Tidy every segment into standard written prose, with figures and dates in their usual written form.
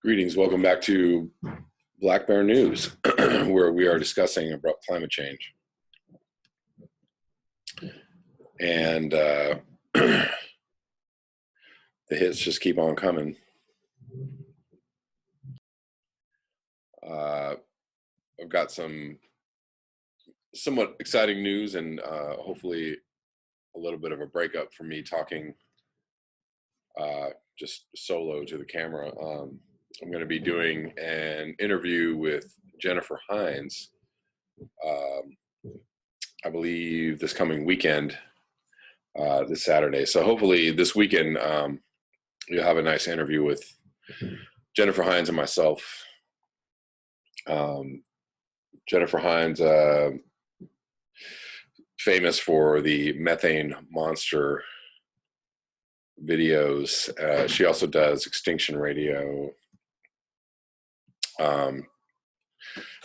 Greetings. Welcome back to Black Bear News, where we are discussing abrupt climate change. And the hits just keep on coming. I've got some somewhat exciting news and hopefully a little bit of a breakup from me talking just solo to the camera. I'm going to be doing an interview with Jennifer Hines, I believe this coming weekend, this Saturday. So hopefully this weekend you'll have a nice interview with Jennifer Hines and myself. Jennifer Hines, famous for the methane monster videos. She also does Extinction Radio.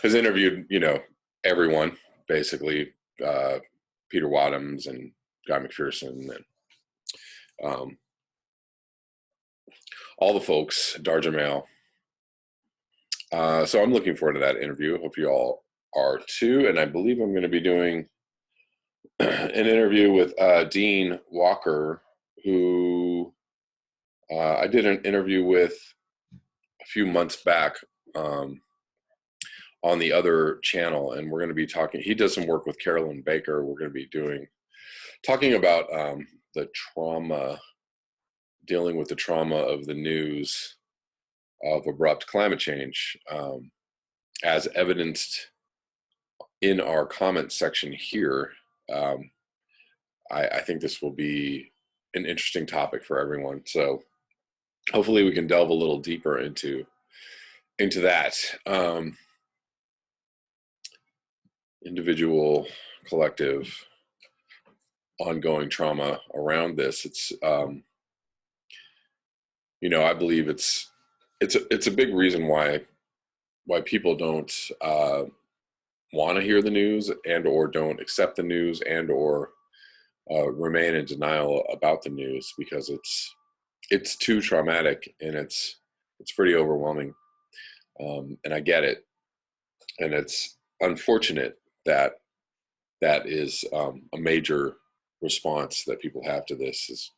Has interviewed, everyone, basically, Peter Wadhams and Guy McPherson and all the folks, Darja Mail. So I'm looking forward to that interview. Hope you all are too. And I believe I'm going to be doing an interview with Dean Walker, who I did an interview with a few months back on the other channel, and we're going to be talking. He does some work with Carolyn Baker. We're going to be talking about the trauma, dealing with the trauma of the news of abrupt climate change, as evidenced in our comment section here. I think this will be an interesting topic for everyone. So hopefully we can delve a little deeper into that. Individual, collective, ongoing trauma around this. It's I believe it's a big reason why people don't want to hear the news and or don't accept the news and or remain in denial about the news, because it's too traumatic and it's pretty overwhelming, and I get it, and it's unfortunate that is a major response that people have to this is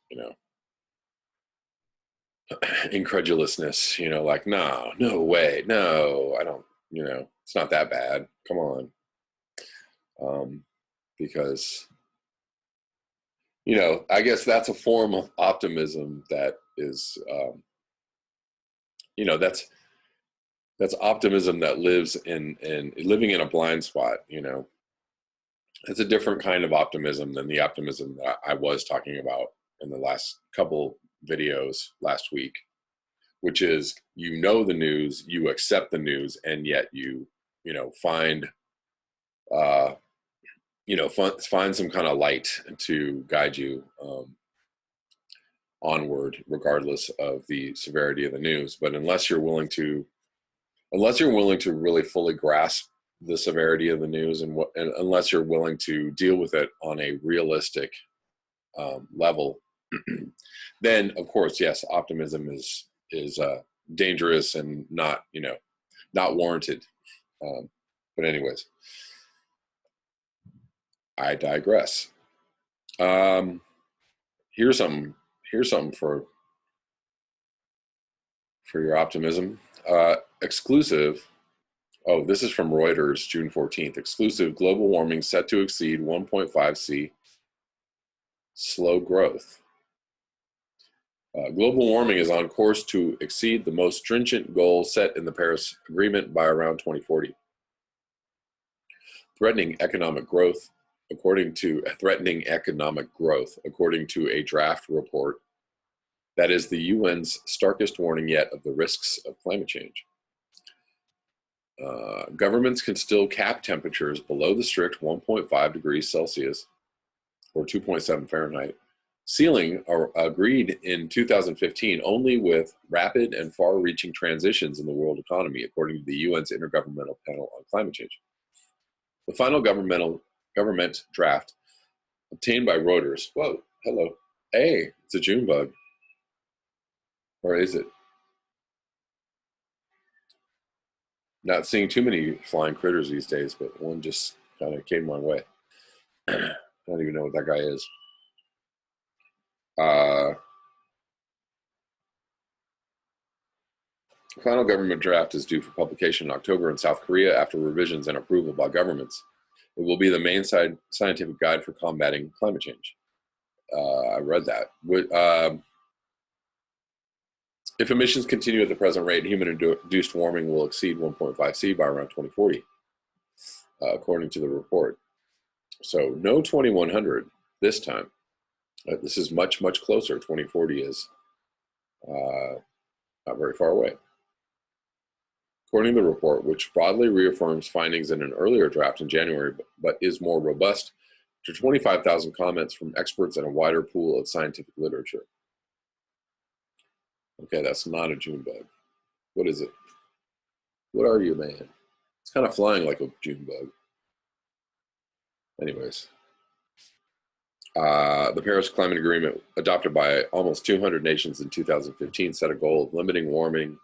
incredulousness, like, no way, no, I don't, it's not that bad, come on. Because I guess that's a form of optimism that is that's optimism that lives in living in a blind spot. It's a different kind of optimism than the optimism that I was talking about in the last couple videos last week, which is, the news, you accept the news, and yet you find find some kind of light to guide you onward, regardless of the severity of the news. But unless you're willing to really fully grasp the severity of the news, and unless you're willing to deal with it on a realistic level, then of course, yes, optimism is dangerous and not warranted. But anyways, I digress. Here's something for your optimism. Exclusive. Oh, this is from Reuters, June 14th. Exclusive: global warming set to exceed 1.5 C. Slow growth. Global warming is on course to exceed the most stringent goal set in the Paris Agreement by around 2040. Threatening economic growth, according to a draft report that is the UN's starkest warning yet of the risks of climate change. Governments can still cap temperatures below the strict 1.5 degrees Celsius or 2.7 Fahrenheit ceiling agreed in 2015 only with rapid and far-reaching transitions in the world economy, according to the UN's Intergovernmental Panel on Climate Change. The final government draft obtained by Reuters. Whoa, hello. Hey, it's a June bug. Or is it? Not seeing too many flying critters these days, but one just kind of came my way. I don't even know what that guy is. The final government draft is due for publication in October in South Korea after revisions and approval by governments. It will be the main scientific guide for combating climate change. I read that. If emissions continue at the present rate, human-induced warming will exceed 1.5 C by around 2040, according to the report. So no 2100 this time. This is much, much closer. 2040 is not very far away. According to the report, which broadly reaffirms findings in an earlier draft in January, but is more robust, to 25,000 comments from experts and a wider pool of scientific literature. Okay, that's not a June bug. What is it? What are you, man? It's kind of flying like a June bug. Anyways, the Paris Climate Agreement, adopted by almost 200 nations in 2015, set a goal of limiting warming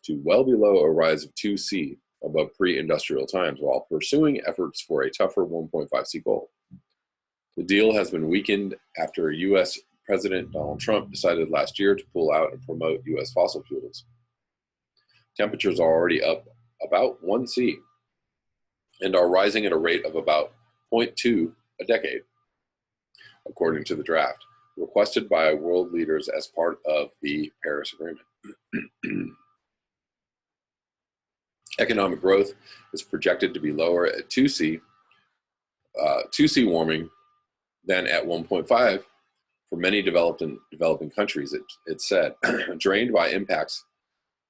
to well below a rise of 2C above pre-industrial times, while pursuing efforts for a tougher 1.5C goal. The deal has been weakened after U.S. President Donald Trump decided last year to pull out and promote U.S. fossil fuels. Temperatures are already up about 1C and are rising at a rate of about 0.2 a decade, according to the draft, requested by world leaders as part of the Paris Agreement. Economic growth is projected to be lower at 2C warming than at 1.5 for many developing countries, it said, drained by impacts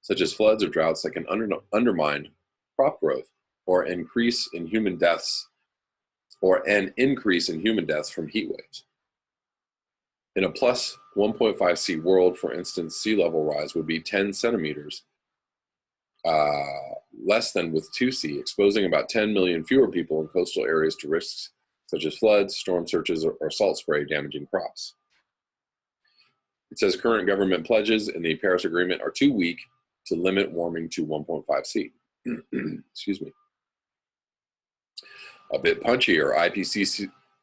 such as floods or droughts that can undermine crop growth or an increase in human deaths from heat waves. In a plus 1.5 C world, for instance, sea level rise would be 10 centimeters less than with 2C, exposing about 10 million fewer people in coastal areas to risks such as floods, storm surges, or salt spray damaging crops. It says current government pledges in the Paris Agreement are too weak to limit warming to 1.5 C. Excuse me. A bit punchier,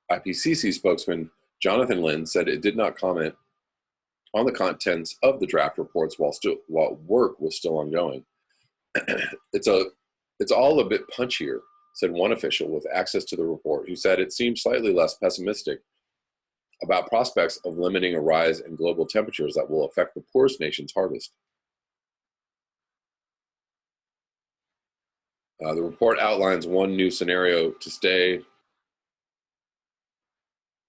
IPCC spokesman Jonathan Lin said it did not comment on the contents of the draft reports while work was still ongoing. It's all a bit punchier, said one official with access to the report, who said it seemed slightly less pessimistic about prospects of limiting a rise in global temperatures that will affect the poorest nations hardest. The report outlines one new scenario to stay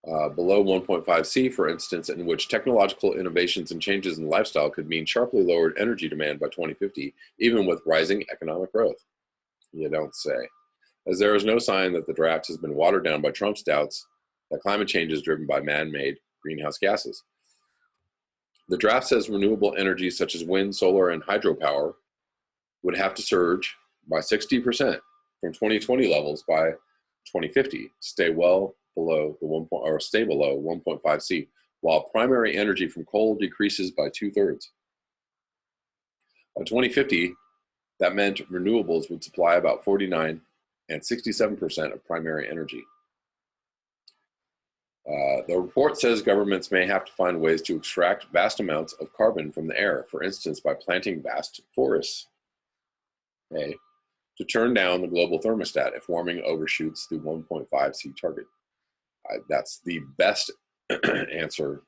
below 1.5 C, for instance, in which technological innovations and changes in lifestyle could mean sharply lowered energy demand by 2050, even with rising economic growth. You don't say. As there is no sign that the draft has been watered down by Trump's doubts that climate change is driven by man-made greenhouse gases. The draft says renewable energy such as wind, solar, and hydropower would have to surge by 60% from 2020 levels by 2050 to stay well below the stay below 1.5 C, while primary energy from coal decreases by 2/3. By 2050, that meant renewables would supply about 49 and 67% of primary energy. The report says governments may have to find ways to extract vast amounts of carbon from the air, for instance, by planting vast forests, to turn down the global thermostat if warming overshoots the 1.5 C target. That's the best answer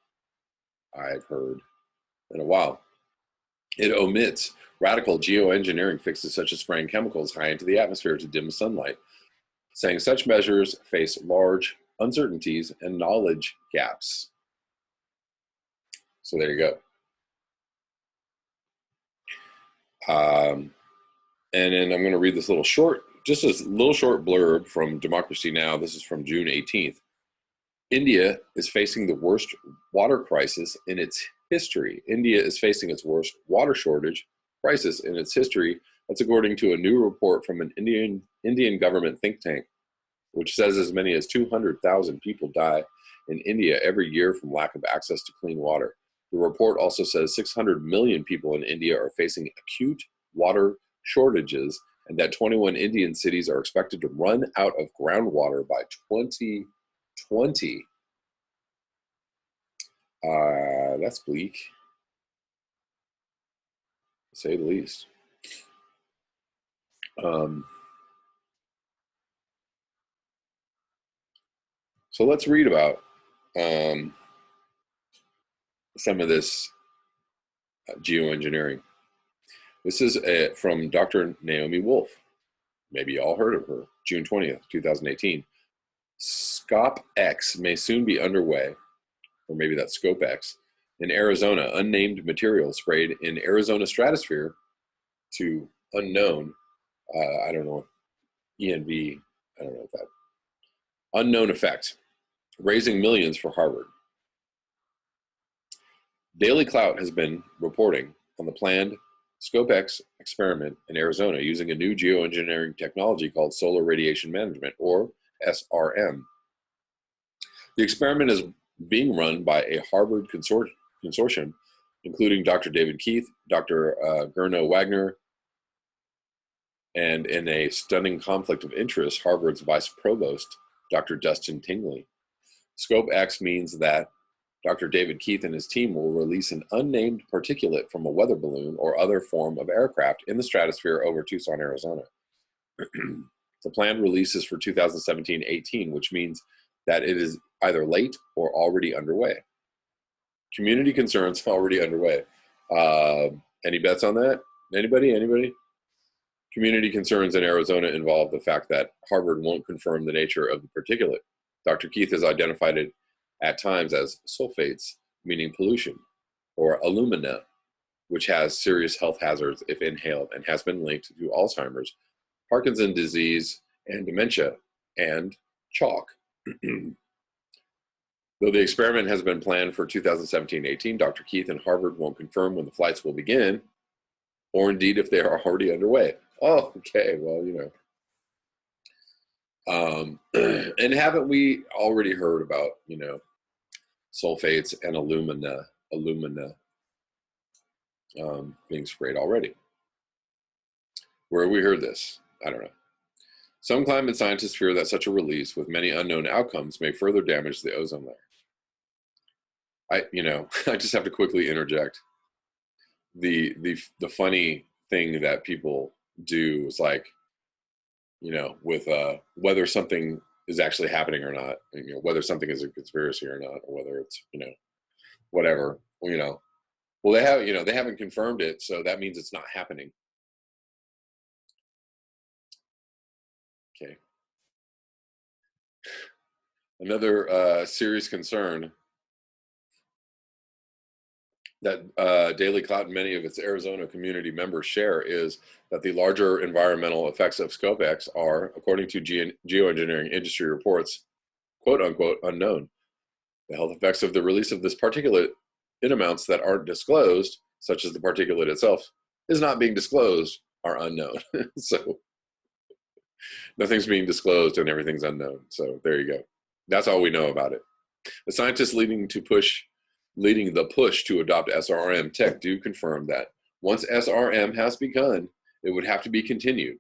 I've heard in a while. It omits radical geoengineering fixes such as spraying chemicals high into the atmosphere to dim sunlight, saying such measures face large uncertainties and knowledge gaps. So there you go. And then I'm going to read this little short blurb from Democracy Now! This is from June 18th. India is facing the worst water crisis in its history. India is facing its worst water shortage crisis in its history. That's according to a new report from an Indian government think tank, which says as many as 200,000 people die in India every year from lack of access to clean water. The report also says 600 million people in India are facing acute water shortages and that 21 Indian cities are expected to run out of groundwater by 2020. That's bleak, to say the least. So let's read about some of this geoengineering. This is from Dr. Naomi Wolf. Maybe you all heard of her. June 20th, 2018. ScopEx may soon be underway, or maybe that's ScopEx, in Arizona. Unnamed material sprayed in Arizona stratosphere to unknown, I don't know, ENV, I don't know what that, unknown effect, raising millions for Harvard. Daily Clout has been reporting on the planned ScopEx experiment in Arizona using a new geoengineering technology called solar radiation management, or SRM. The experiment is being run by a Harvard consortium, including Dr. David Keith, Dr. Gurno Wagner, and in a stunning conflict of interest, Harvard's vice provost, Dr. Dustin Tingley. ScopEx means that Dr. David Keith and his team will release an unnamed particulate from a weather balloon or other form of aircraft in the stratosphere over Tucson, Arizona. The planned release is for 2017-18, which means that it is either late or already underway. Community concerns already underway. Any bets on that? Anybody? Community concerns in Arizona involve the fact that Harvard won't confirm the nature of the particulate. Dr. Keith has identified it at times as sulfates, meaning pollution, or alumina, which has serious health hazards if inhaled and has been linked to Alzheimer's, Parkinson's disease, and dementia, and chalk. Though the experiment has been planned for 2017-18, Dr. Keith and Harvard won't confirm when the flights will begin, or indeed if they are already underway. Oh, okay, well, you know. And haven't we already heard about, you know, sulfates and alumina being sprayed already? Where have we heard this? I don't know. Some climate scientists fear that such a release, with many unknown outcomes, may further damage the ozone layer. I just have to quickly interject. The funny thing that people do is, like, you know, with whether something is actually happening or not, and, you know, whether something is a conspiracy or not, or whether it's, you know, whatever, you know. Well, they haven't confirmed it, so that means it's not happening. Okay. Another serious concern that Daily Clout and many of its Arizona community members share is that the larger environmental effects of ScopEx are, according to geoengineering industry reports, quote unquote, unknown. The health effects of the release of this particulate in amounts that aren't disclosed, such as the particulate itself is not being disclosed, are unknown. So nothing's being disclosed and everything's unknown. So there you go. That's all we know about it. The scientists leading the push to adopt SRM tech do confirm that once SRM has begun, it would have to be continued.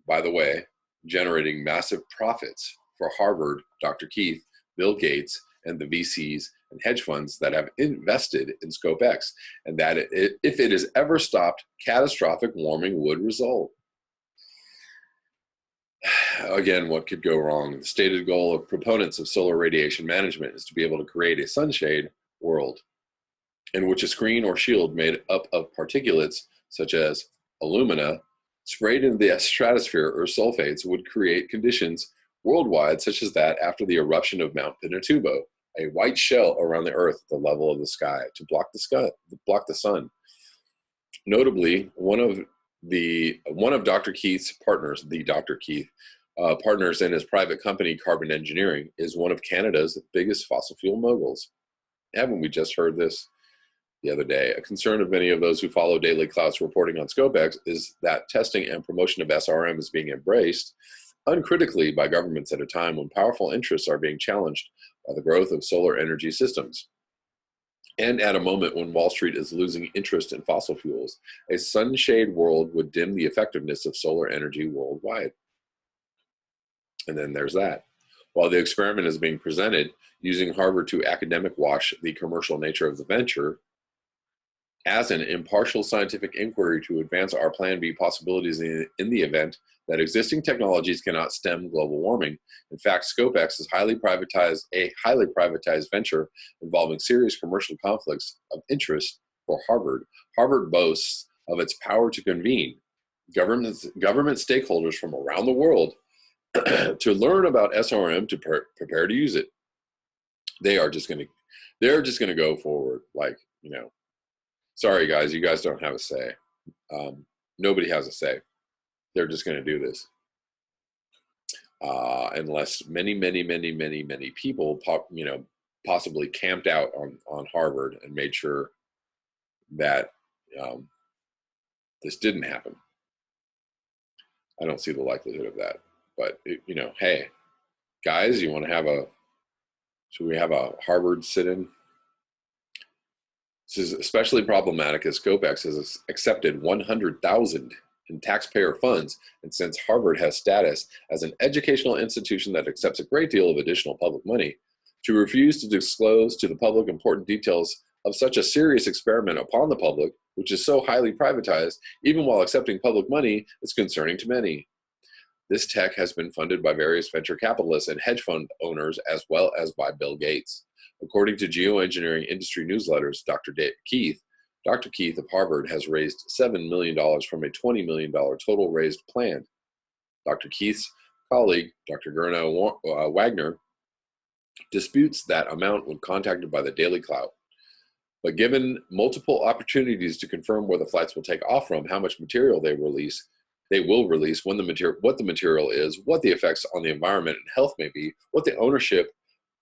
By the way, generating massive profits for Harvard, Dr. Keith, Bill Gates, and the VCs and hedge funds that have invested in ScopEx, and that if it is ever stopped, catastrophic warming would result. Again, what could go wrong? The stated goal of proponents of solar radiation management is to be able to create a sunshade world in which a screen or shield made up of particulates such as alumina sprayed into the stratosphere or sulfates would create conditions worldwide such as that after the eruption of Mount Pinatubo, a white shell around the earth at the level of the sky to block the sun. Notably, one of Dr. Keith's partners, partners in his private company Carbon Engineering, is one of Canada's biggest fossil fuel moguls. Haven't we just heard this the other day? A concern of many of those who follow Daily Clout's reporting on ScopEx is that testing and promotion of SRM is being embraced uncritically by governments at a time when powerful interests are being challenged by the growth of solar energy systems. And at a moment when Wall Street is losing interest in fossil fuels, a sunshade world would dim the effectiveness of solar energy worldwide. And then there's that. While the experiment is being presented, using Harvard to academic wash the commercial nature of the venture as an impartial scientific inquiry to advance our Plan B possibilities in the event that existing technologies cannot stem global warming. In fact, ScopEx is a highly privatized venture involving serious commercial conflicts of interest for Harvard. Harvard boasts of its power to convene government stakeholders from around the world to learn about SRM to prepare to use it. They're just going to go forward like, sorry guys, you guys don't have a say. Nobody has a say. They're just going to do this. Unless many people possibly camped out on Harvard and made sure that this didn't happen. I don't see the likelihood of that. But, hey, guys, should we have a Harvard sit-in? This is especially problematic as ScopEx has accepted $100,000 in taxpayer funds, and since Harvard has status as an educational institution that accepts a great deal of additional public money, to refuse to disclose to the public important details of such a serious experiment upon the public, which is so highly privatized, even while accepting public money, is concerning to many. This tech has been funded by various venture capitalists and hedge fund owners, as well as by Bill Gates. According to geoengineering industry newsletters, Dr. Keith of Harvard has raised $7 million from a $20 million total raised plan. Dr. Keith's colleague, Dr. Gernot Wagner, disputes that amount when contacted by the Daily Clout. But given multiple opportunities to confirm where the flights will take off from, how much material they will release, what the material is, what the effects on the environment and health may be, what the ownership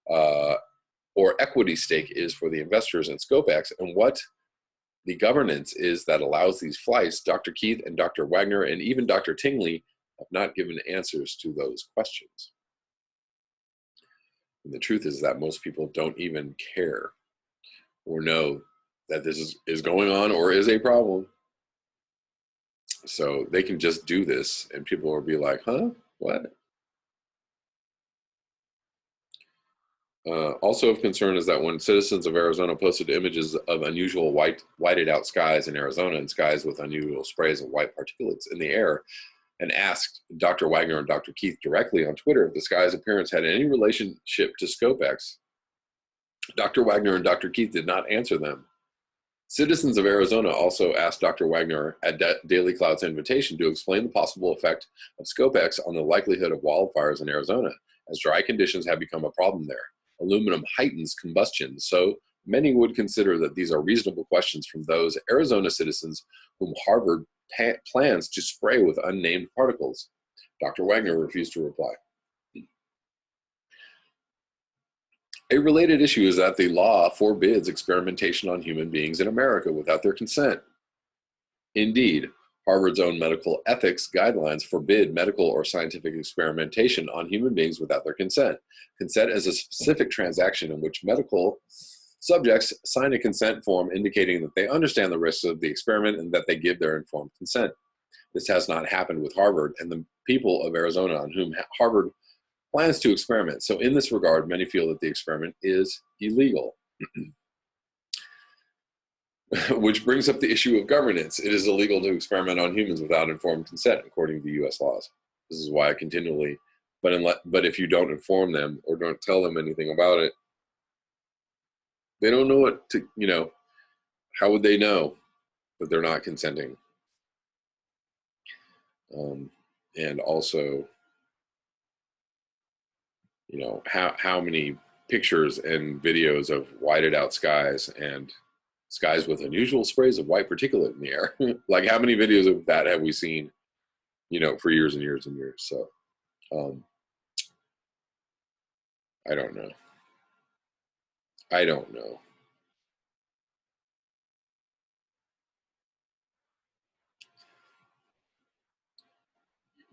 or equity stake is for the investors in ScopEx, and what the governance is that allows these flights, Dr. Keith and Dr. Wagner and even Dr. Tingley have not given answers to those questions. And the truth is that most people don't even care or know that this is going on or is a problem. So they can just do this and people will be like, huh, what? Also of concern is that when citizens of Arizona posted images of unusual whited out skies in Arizona and skies with unusual sprays of white particulates in the air, and asked Dr. Wagner and Dr. Keith directly on Twitter if the sky's appearance had any relationship to ScopEx, Dr. Wagner and Dr. Keith did not answer them. Citizens of Arizona also asked Dr. Wagner at Daily Clout's invitation to explain the possible effect of ScopEx on the likelihood of wildfires in Arizona, as dry conditions have become a problem there. Aluminum heightens combustion, so many would consider that these are reasonable questions from those Arizona citizens whom Harvard plans to spray with unnamed particles. Dr. Wagner refused to reply. A related issue is that the law forbids experimentation on human beings in America without their consent. Indeed, Harvard's own medical ethics guidelines forbid medical or scientific experimentation on human beings without their consent. Consent is a specific transaction in which medical subjects sign a consent form indicating that they understand the risks of the experiment and that they give their informed consent. This has not happened with Harvard and the people of Arizona on whom Harvard plans to experiment. So in this regard, many feel that the experiment is illegal. Which brings up the issue of governance. It is illegal to experiment on humans without informed consent, according to U.S. laws. This is why I continually, but if you don't inform them or don't tell them anything about it, they don't know what to, how would they know that they're not consenting? And also, how many pictures and videos of whited out skies and skies with unusual sprays of white particulate in the air. Like how many videos of that have we seen, for years and years and years. So I don't know.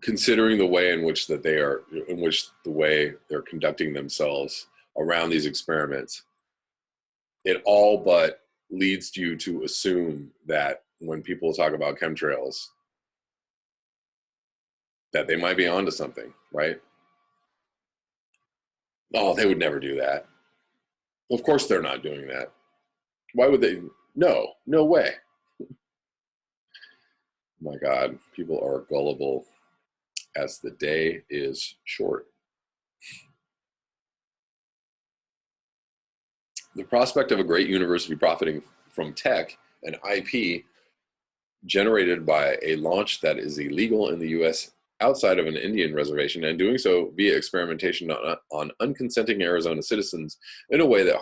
Considering the way in which the way they're conducting themselves around these experiments, it all but leads you to assume that when people talk about chemtrails, that they might be onto something, right? Oh, they would never do that. Well, of course they're not doing that. Why would they? No, no way. My God, people are gullible as the day is short. The prospect of a great university profiting from tech and IP generated by a launch that is illegal in the US outside of an Indian reservation, and doing so via experimentation on unconsenting Arizona citizens in a way that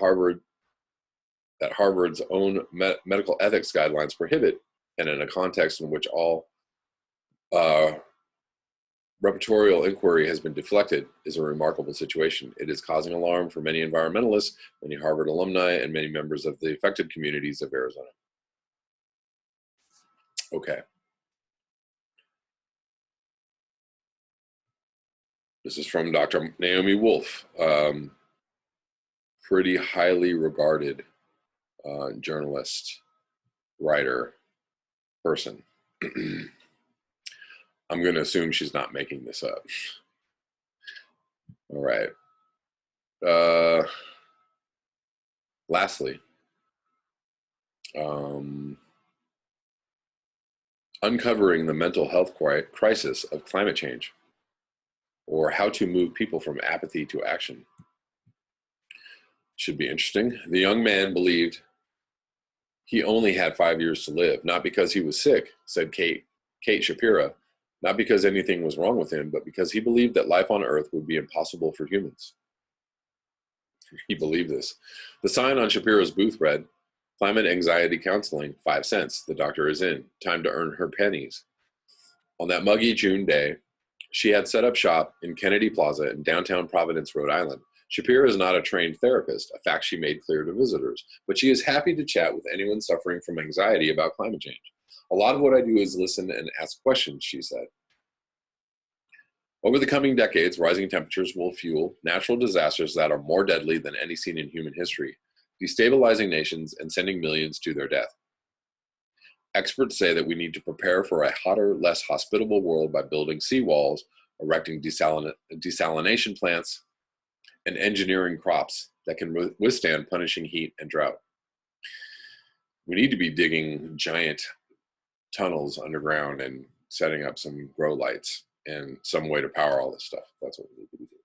Harvard's own medical ethics guidelines prohibit, and in a context in which all repertorial inquiry has been deflected, is a remarkable situation. It is causing alarm for many environmentalists, many Harvard alumni, and many members of the affected communities of Arizona. Okay. This is from Dr. Naomi Wolf, pretty highly regarded journalist, writer, person. I'm going to assume she's not making this up. All right. Lastly, uncovering the mental health crisis of climate change, or how to move people from apathy to action. Should be interesting. The young man believed he only had 5 years to live, not because he was sick, said Kate Shapira, not because anything was wrong with him, but because he believed that life on Earth would be impossible for humans. He believed this. The sign on Shapira's booth read, "Climate anxiety counseling, 5 cents. The doctor is in. Time to earn her pennies." On that muggy June day, she had set up shop in Kennedy Plaza in downtown Providence, Rhode Island. Shapira is not a trained therapist, a fact she made clear to visitors, but she is happy to chat with anyone suffering from anxiety about climate change. "A lot of what I do is listen and ask questions," she said. Over the coming decades, rising temperatures will fuel natural disasters that are more deadly than any seen in human history, destabilizing nations and sending millions to their death. Experts say that we need to prepare for a hotter, less hospitable world by building seawalls, erecting desalination plants, and engineering crops that can withstand punishing heat and drought. We need to be digging giant tunnels underground and setting up some grow lights and some way to power all this stuff. That's what we need to be doing.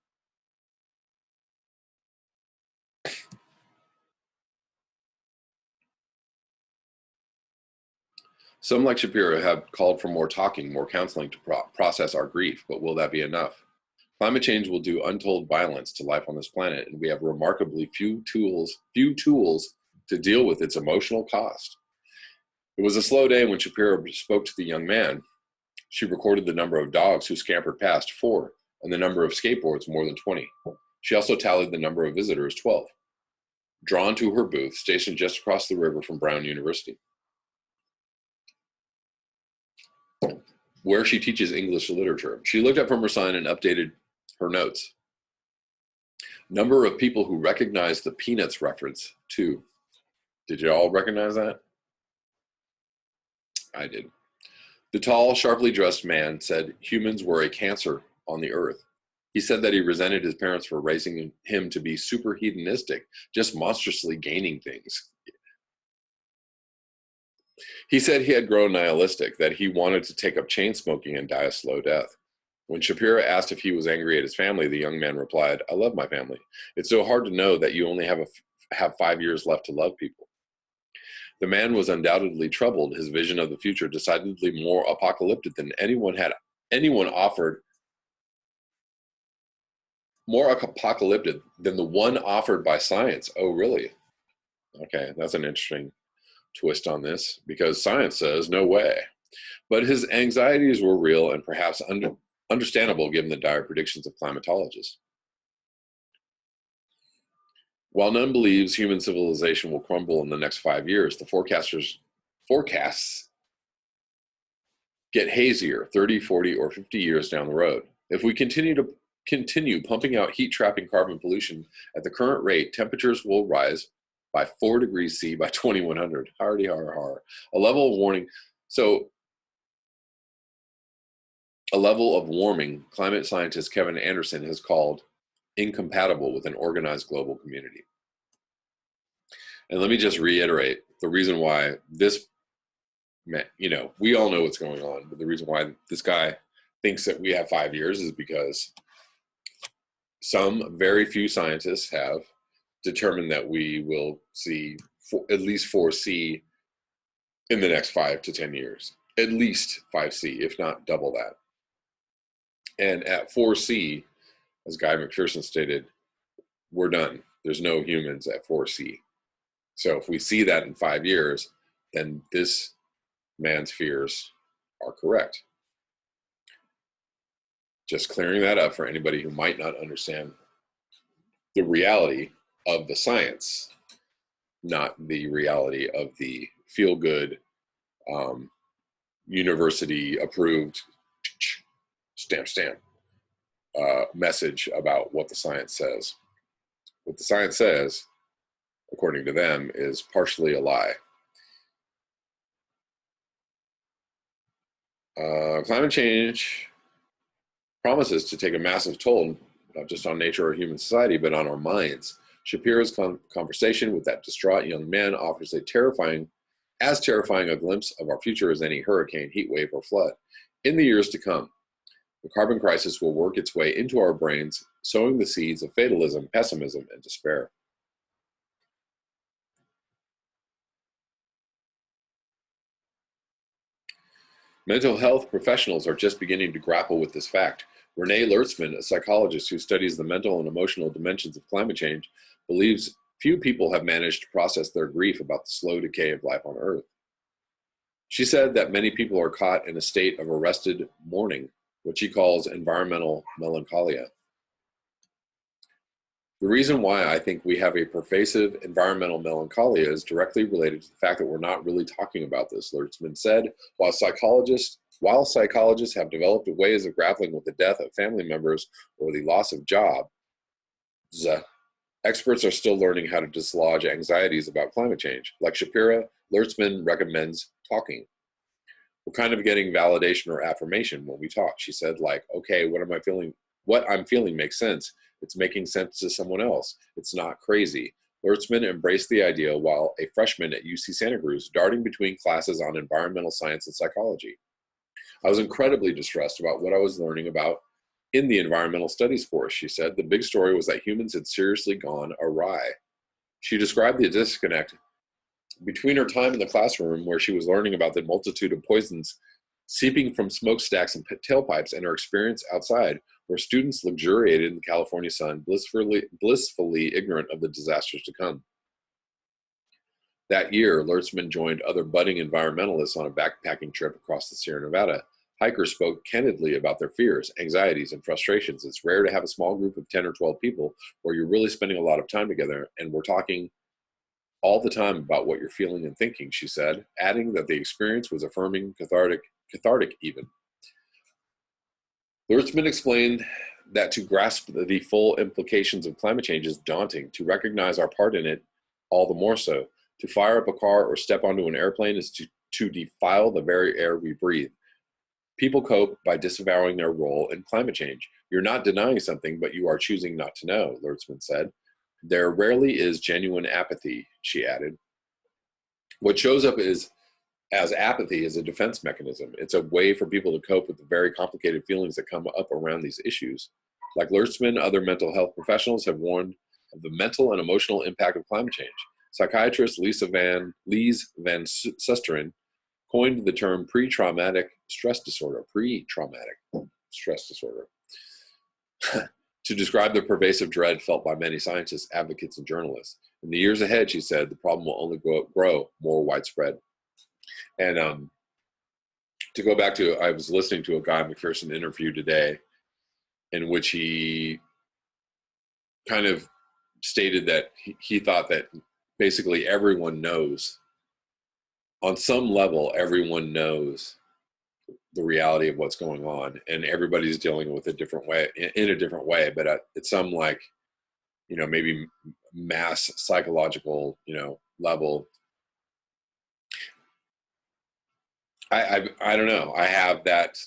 Some, like Shapiro, have called for more talking, more counseling to process our grief, but will that be enough? Climate change will do untold violence to life on this planet, and we have remarkably few tools to deal with its emotional cost. It was a slow day when Shapiro spoke to the young man. She recorded the number of dogs who scampered past, 4, and the number of skateboards, more than 20. She also tallied the number of visitors, 12, drawn to her booth, stationed just across the river from Brown University, where she teaches English literature. She looked up from her sign and updated her notes. Number of people who recognized the Peanuts reference, 2. Did you all recognize that? I did. The tall, sharply dressed man said humans were a cancer on the earth. He said that he resented his parents for raising him to be super hedonistic, just monstrously gaining things. He said he had grown nihilistic, that he wanted to take up chain smoking and die a slow death. When Shapiro asked if he was angry at his family, the young man replied, "I love my family. It's so hard to know that you only have 5 years left to love people." The man was undoubtedly troubled, his vision of the future decidedly more apocalyptic than anyone offered, more apocalyptic than the one offered by science. Oh, really? Okay, that's an interesting twist on this, because science says no way. But his anxieties were real and perhaps understandable given the dire predictions of climatologists. While none believes human civilization will crumble in the next 5 years, the forecasts get hazier 30, 40, or 50 years down the road. If we continue pumping out heat-trapping carbon pollution at the current rate, temperatures will rise by 4 degrees C by 2100. Hardy har har. A level of warning. So a level of warming climate scientist Kevin Anderson has called incompatible with an organized global community. And let me just reiterate the reason why this, you know, we all know what's going on, but the reason why this guy thinks that we have 5 years is because some very few scientists have determined that we will see at least 4C in the next 5 to 10 years, at least 5C, if not double that. And at 4C, as Guy McPherson stated, we're done. There's no humans at 4C. So if we see that in 5 years, then this man's fears are correct. Just clearing that up for anybody who might not understand the reality of the science, not the reality of the feel-good, university-approved stamp message about what the science says. What the science says, according to them, is partially a lie. Climate change promises to take a massive toll, not just on nature or human society, but on our minds. Shapiro's conversation with that distraught young man offers as terrifying a glimpse of our future as any hurricane, heat wave, or flood. In the years to come, the carbon crisis will work its way into our brains, sowing the seeds of fatalism, pessimism, and despair. Mental health professionals are just beginning to grapple with this fact. Renee Lertzman, a psychologist who studies the mental and emotional dimensions of climate change, believes few people have managed to process their grief about the slow decay of life on Earth. She said that many people are caught in a state of arrested mourning, what she calls environmental melancholia. The reason why I think we have a pervasive environmental melancholia is directly related to the fact that we're not really talking about this, Lertzman said. While psychologists have developed ways of grappling with the death of family members or the loss of jobs, experts are still learning how to dislodge anxieties about climate change. Like Shapiro, Lertzman recommends talking. We're kind of getting validation or affirmation when we talk. She said, like, okay, what I'm feeling makes sense. It's making sense to someone else. It's not crazy. Lertzman embraced the idea while a freshman at UC Santa Cruz, darting between classes on environmental science and psychology. I was incredibly distressed about what I was learning about in the environmental studies course, she said. The big story was that humans had seriously gone awry. She described the disconnect between her time in the classroom, where she was learning about the multitude of poisons seeping from smokestacks and tailpipes, and her experience outside, where students luxuriated in the California sun, blissfully ignorant of the disasters to come. That year, Lertzman joined other budding environmentalists on a backpacking trip across the Sierra Nevada. Hikers spoke candidly about their fears, anxieties, and frustrations. It's rare to have a small group of 10 or 12 people where you're really spending a lot of time together, and we're talking all the time about what you're feeling and thinking, she said, adding that the experience was affirming, cathartic even. Lertzman explained that to grasp the full implications of climate change is daunting. To recognize our part in it, all the more so. To fire up a car or step onto an airplane is to defile the very air we breathe. People cope by disavowing their role in climate change. You're not denying something, but you are choosing not to know, Lertzman said. There rarely is genuine apathy, she added. What shows up as apathy is a defense mechanism. It's a way for people to cope with the very complicated feelings that come up around these issues. Like Lertzman, other mental health professionals have warned of the mental and emotional impact of climate change. Psychiatrist Lise Van Susteren coined the term pre-traumatic stress disorder, to describe the pervasive dread felt by many scientists, advocates, and journalists. In the years ahead, she said, the problem will only grow more widespread. And to go back to, I was listening to a Guy McPherson interview today in which he kind of stated that he thought that basically everyone knows, on some level, everyone knows the reality of what's going on, and everybody's dealing with it in a different way, but it's some like maybe mass psychological, level. I don't know. I have that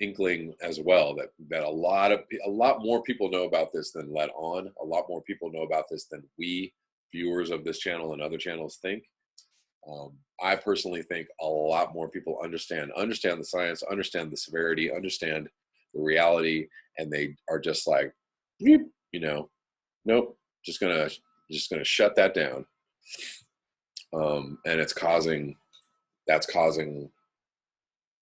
inkling as well that a lot more people know about this than let on. A lot more people know about this than we viewers of this channel and other channels think. I personally think a lot more people understand the science, understand the severity, understand the reality, and they are just like, nope, just gonna shut that down. And that's causing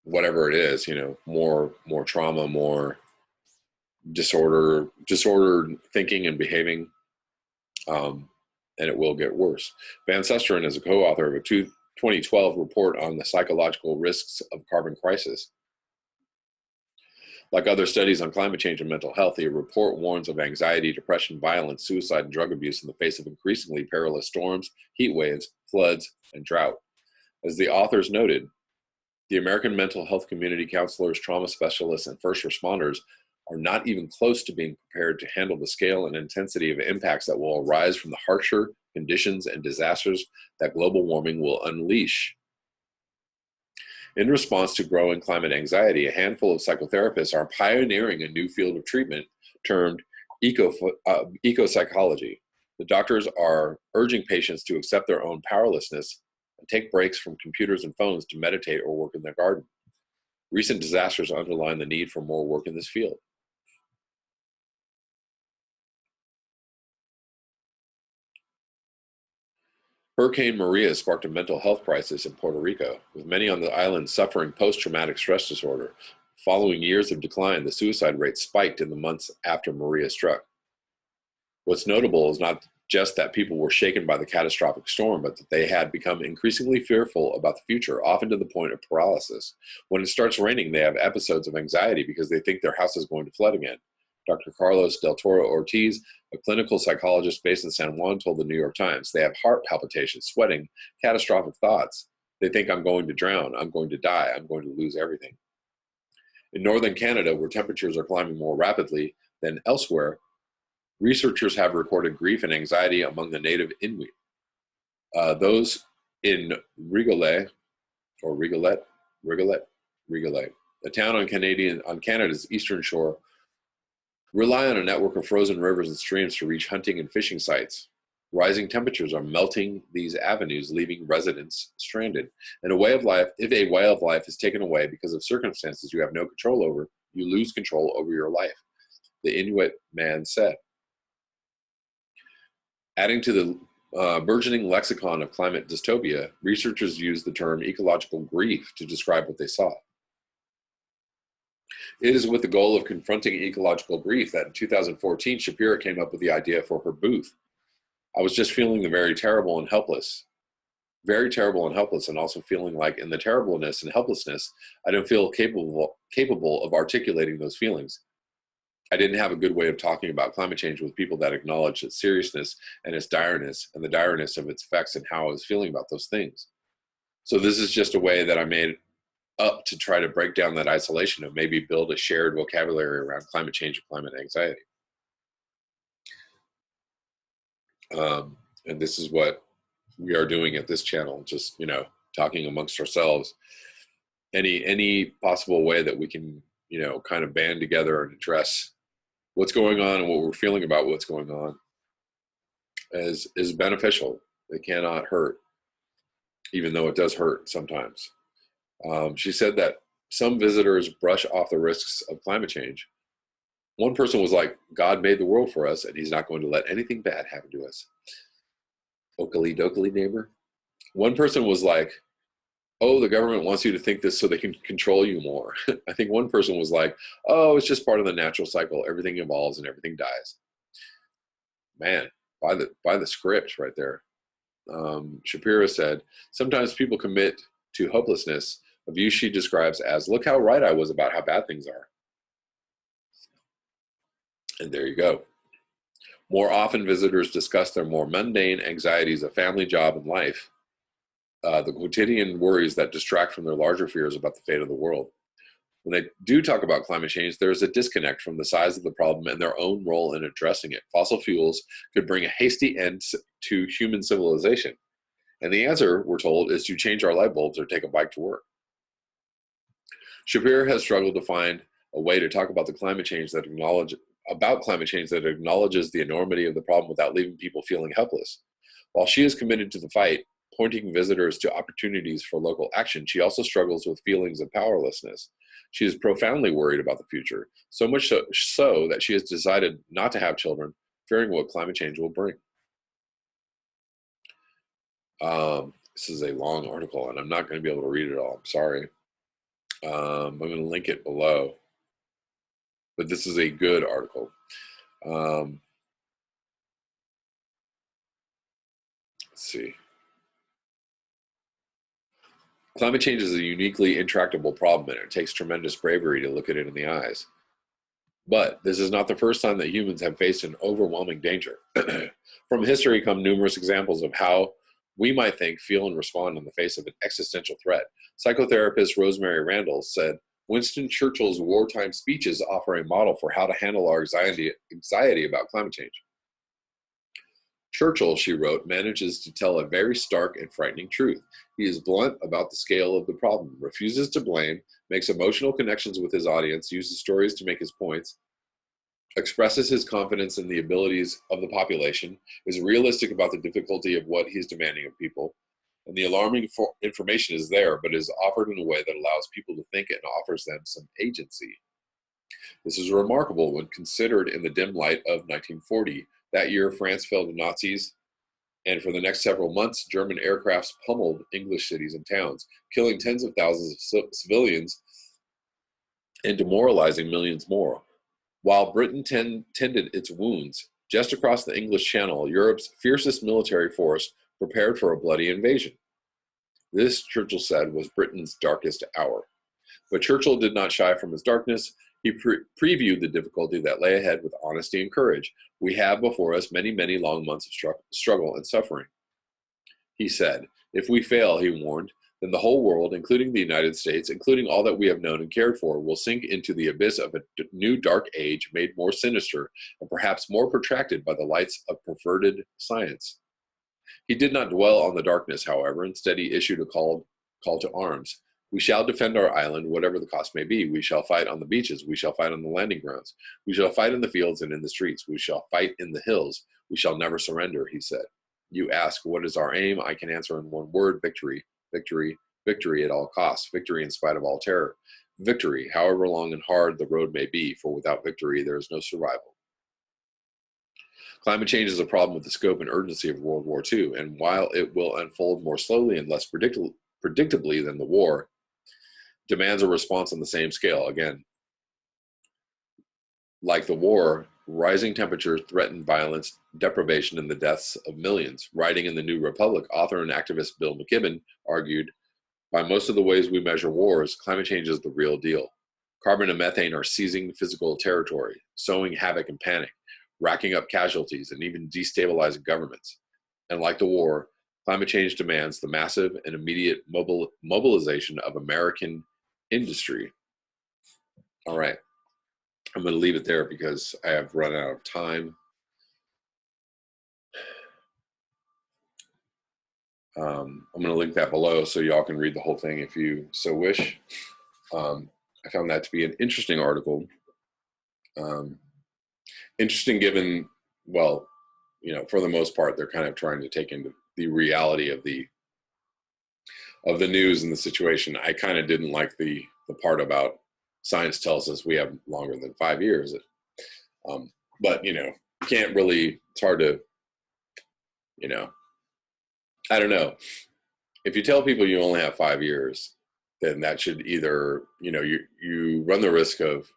whatever it is, more trauma, more disordered thinking and behaving, and it will get worse. Van Susteren is a co-author of a 2012 report on the psychological risks of carbon crisis. Like other studies on climate change and mental health, the report warns of anxiety, depression, violence, suicide, and drug abuse in the face of increasingly perilous storms, heat waves, floods, and drought. As the authors noted, the American mental health community, counselors, trauma specialists, and first responders are not even close to being prepared to handle the scale and intensity of impacts that will arise from the harsher conditions and disasters that global warming will unleash. In response to growing climate anxiety, a handful of psychotherapists are pioneering a new field of treatment termed eco-psychology. The doctors are urging patients to accept their own powerlessness and take breaks from computers and phones to meditate or work in their garden. Recent disasters underline the need for more work in this field. Hurricane Maria sparked a mental health crisis in Puerto Rico, with many on the island suffering post-traumatic stress disorder. Following years of decline, the suicide rate spiked in the months after Maria struck. What's notable is not just that people were shaken by the catastrophic storm, but that they had become increasingly fearful about the future, often to the point of paralysis. When it starts raining, they have episodes of anxiety because they think their house is going to flood again. Dr. Carlos del Toro Ortiz, a clinical psychologist based in San Juan, told the New York Times, they have heart palpitations, sweating, catastrophic thoughts. They think, I'm going to drown, I'm going to die, I'm going to lose everything. In northern Canada, where temperatures are climbing more rapidly than elsewhere, researchers have recorded grief and anxiety among the native Inuit. Those in Rigolet, a town on Canada's eastern shore, rely on a network of frozen rivers and streams to reach hunting and fishing sites. Rising temperatures are melting these avenues, leaving residents stranded. And if a way of life is taken away because of circumstances you have no control over, you lose control over your life, the Inuit man said. Adding to the burgeoning lexicon of climate dystopia, researchers use the term ecological grief to describe what they saw. It is with the goal of confronting ecological grief that in 2014, Shapira came up with the idea for her booth. I was just feeling the very terrible and helpless, and also feeling like in the terribleness and helplessness, I don't feel capable of articulating those feelings. I didn't have a good way of talking about climate change with people that acknowledged its seriousness and its direness and the direness of its effects and how I was feeling about those things. So this is just a way that I made up to try to break down that isolation and maybe build a shared vocabulary around climate change and climate anxiety. And this is what we are doing at this channel, just, talking amongst ourselves. Any possible way that we can, kind of band together and address what's going on and what we're feeling about what's going on is beneficial. It cannot hurt, even though it does hurt sometimes. She said that some visitors brush off the risks of climate change. One person was like, God made the world for us, and he's not going to let anything bad happen to us. Oakley dokley neighbor. One person was like, oh, the government wants you to think this so they can control you more. I think one person was like, oh, it's just part of the natural cycle. Everything evolves and everything dies. Man, by the script right there. Shapira said, sometimes people commit to hopelessness, a view she describes as, look how right I was about how bad things are. And there you go. More often, visitors discuss their more mundane anxieties of family, job, and life, the quotidian worries that distract from their larger fears about the fate of the world. When they do talk about climate change, there is a disconnect from the size of the problem and their own role in addressing it. Fossil fuels could bring a hasty end to human civilization. And the answer, we're told, is to change our light bulbs or take a bike to work. Shapiro has struggled to find a way to talk about climate change that acknowledges the enormity of the problem without leaving people feeling helpless. While she is committed to the fight, pointing visitors to opportunities for local action, she also struggles with feelings of powerlessness. She is profoundly worried about the future, so much so that she has decided not to have children, fearing what climate change will bring. This is a long article, and I'm not going to be able to read it all. I'm sorry. I'm going to link it below. But this is a good article. Let's see. Climate change is a uniquely intractable problem, and it takes tremendous bravery to look at it in the eyes. But this is not the first time that humans have faced an overwhelming danger. From history come numerous examples of how we might think, feel, and respond in the face of an existential threat. Psychotherapist Rosemary Randall said, Winston Churchill's wartime speeches offer a model for how to handle our anxiety about climate change. Churchill, she wrote, manages to tell a very stark and frightening truth. He is blunt about the scale of the problem, refuses to blame, makes emotional connections with his audience, uses stories to make his points, expresses his confidence in the abilities of the population, is realistic about the difficulty of what he's demanding of people, and the alarming information is there, but is offered in a way that allows people to think and offers them some agency. This is remarkable when considered in the dim light of 1940. That year, France fell to Nazis, and for the next several months, German aircrafts pummeled English cities and towns, killing tens of thousands of civilians and demoralizing millions more. While Britain tended its wounds, just across the English Channel, Europe's fiercest military force prepared for a bloody invasion. This, Churchill said, was Britain's darkest hour. But Churchill did not shy from his darkness. He previewed the difficulty that lay ahead with honesty and courage. We have before us many, many long months of struggle and suffering. He said, if we fail, he warned, then the whole world, including the United States, including all that we have known and cared for, will sink into the abyss of a new dark age made more sinister and perhaps more protracted by the lights of perverted science. He did not dwell on the darkness, however. Instead, he issued a call to arms. We shall defend our island, whatever the cost may be. We shall fight on the beaches. We shall fight on the landing grounds. We shall fight in the fields and in the streets. We shall fight in the hills. We shall never surrender, he said. You ask, what is our aim? I can answer in one word, victory. Victory, victory at all costs. Victory in spite of all terror. Victory, however long and hard the road may be, for without victory there is no survival. Climate change is a problem with the scope and urgency of World War II, and while it will unfold more slowly and less predictably than the war, demands a response on the same scale. Again, like the war, rising temperatures threaten violence, deprivation, and the deaths of millions. Writing in the New Republic, author and activist Bill McKibben argued, by most of the ways we measure wars, climate change is the real deal. Carbon and methane are seizing physical territory, sowing havoc and panic, racking up casualties, and even destabilizing governments. And like the war, climate change demands the massive and immediate mobilization of American industry. All right. I'm going to leave it there because I have run out of time. I'm going to link that below so y'all can read the whole thing if you so wish. I found that to be an interesting article. Interesting given, well, you know, for the most part, they're kind of trying to take into the reality of the news and the situation. I kind of didn't like the part about science tells us we have longer than 5 years. But, you know, can't really, it's hard to, you know, I don't know. If you tell people you only have 5 years, then that should either, you know, you run the risk of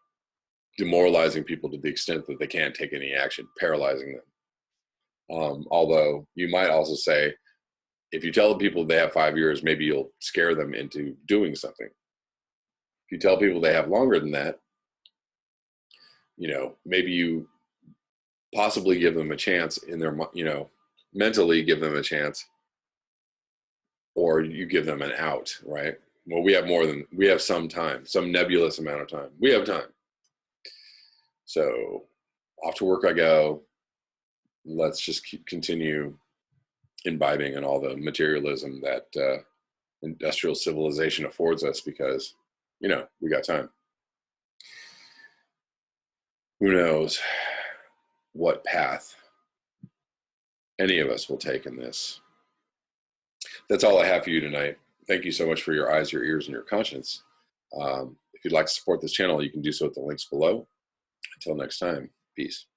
demoralizing people to the extent that they can't take any action, paralyzing them. Although you might also say, if you tell people they have 5 years, maybe you'll scare them into doing something. If you tell people they have longer than that, you know, maybe you possibly give them a chance in their, you know, mentally give them a chance, or you give them an out, right? Well, we have some time, some nebulous amount of time. We have time. So off to work I go. Let's just continue imbibing in all the materialism that industrial civilization affords us, because, we got time. Who knows what path any of us will take in this. That's all I have for you tonight. Thank you so much for your eyes, your ears, and your conscience. If you'd like to support this channel, you can do so at the links below. Until next time, peace.